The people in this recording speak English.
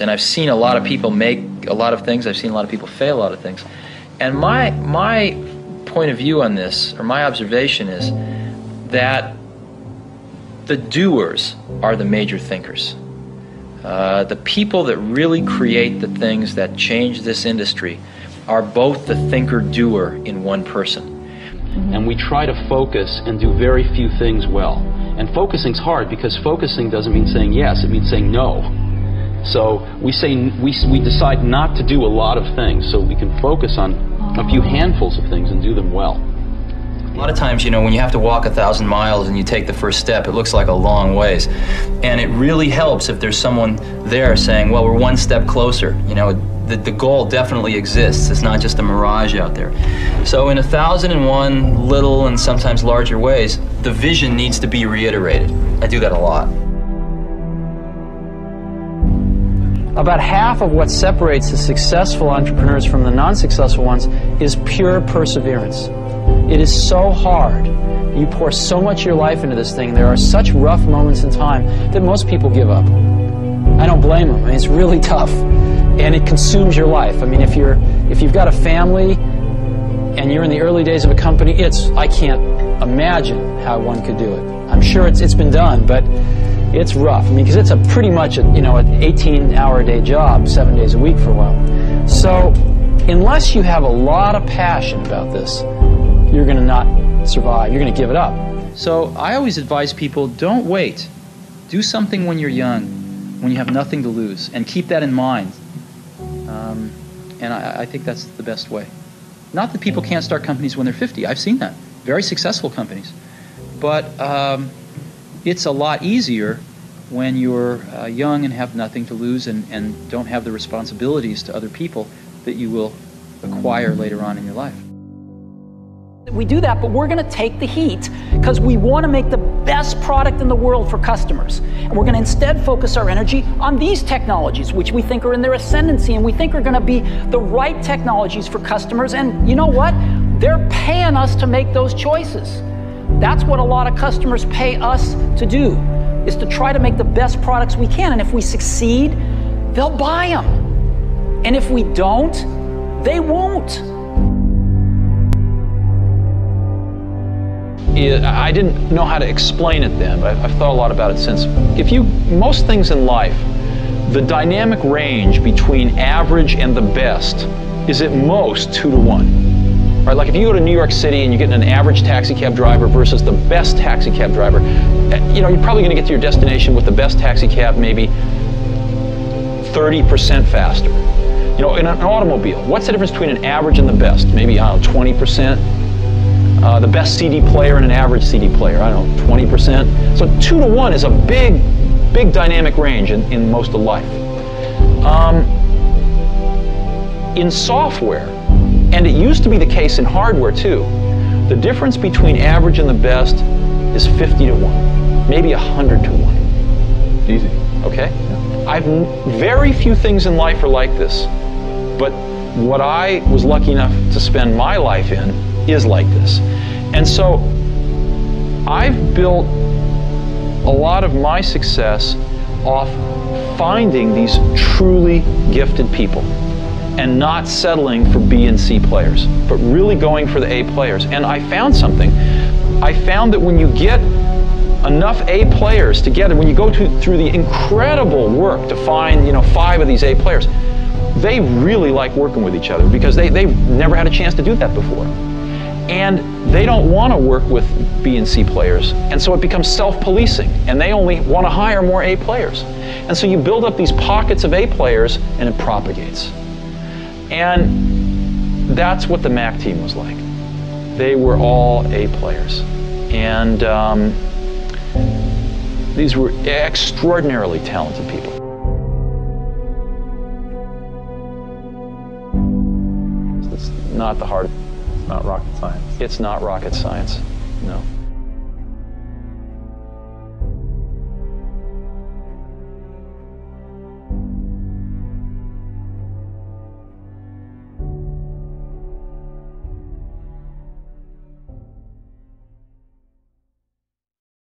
And I've seen a lot of people make a lot of things. I've seen a lot of people fail a lot of things. And my point of view on this, or my observation, is that the doers are the major thinkers. The people that really create the things that change this industry are both the thinker-doer in one person. And we try to focus and do very few things well. And focusing's hard, because focusing doesn't mean saying yes, it means saying no. So we decide not to do a lot of things so we can focus on a few handfuls of things and do them well. A lot of times, you know, when you have to walk 1,000 miles and you take the first step, it looks like a long ways. And it really helps if there's someone there saying, well, we're one step closer. You know, the goal definitely exists. It's not just a mirage out there. So in 1,001 little and sometimes larger ways, the vision needs to be reiterated. I do that a lot. About half of what separates the successful entrepreneurs from the non-successful ones is pure perseverance. It is so hard. You pour so much of your life into this thing. There are such rough moments in time that most people give up. I don't blame them. I mean, it's really tough, and it consumes your life. I mean, if you've got a family and you're in the early days of a company, I can't imagine how one could do it. I'm sure it's been done, but it's rough. I mean, because it's pretty much an 18-hour-a-day job, 7 days a week for a while. So unless you have a lot of passion about this, you're going to not survive. You're going to give it up. So I always advise people, don't wait. Do something when you're young, when you have nothing to lose, and keep that in mind. And I think that's the best way. Not that people can't start companies when they're 50. I've seen that. Very successful companies. But it's a lot easier when you're young and have nothing to lose and don't have the responsibilities to other people that you will acquire later on in your life. We do that, but we're going to take the heat because we want to make the best product in the world for customers. And we're going to instead focus our energy on these technologies, which we think are in their ascendancy and we think are going to be the right technologies for customers. And you know what? They're paying us to make those choices. That's what a lot of customers pay us to do, is to try to make the best products we can. And if we succeed, they'll buy them. And if we don't, they won't. I didn't know how to explain it then, but I've thought a lot about it since. Most things in life, the dynamic range between average and the best is at most 2 to 1. Right? Like if you go to New York City and you're getting an average taxi cab driver versus the best taxi cab driver, you're probably going to get to your destination with the best taxi cab maybe 30% faster. In an automobile, what's the difference between an average and the best? Maybe, I don't know, 20%. The best CD player and an average CD player, I don't know, 20%. So 2 to 1 is a big dynamic range in most of life. In software, and it used to be the case in hardware too, the difference between average and the best is 50 to 1, maybe 100 to 1. Easy. Okay? Very few things in life are like this, but what I was lucky enough to spend my life in is like this. And so I've built a lot of my success off finding these truly gifted people and not settling for B and C players, but really going for the A players. And I found something. I found that when you get enough A players together, when you go through the incredible work to find 5 of these A players, they really like working with each other because they've never had a chance to do that before. And they don't want to work with B and C players, and so it becomes self-policing, and they only want to hire more A players. And so you build up these pockets of A players, and it propagates. And that's what the Mac team was like. They were all A players. And these were extraordinarily talented people. It's not the hard. Not rocket science. It's not rocket science, no.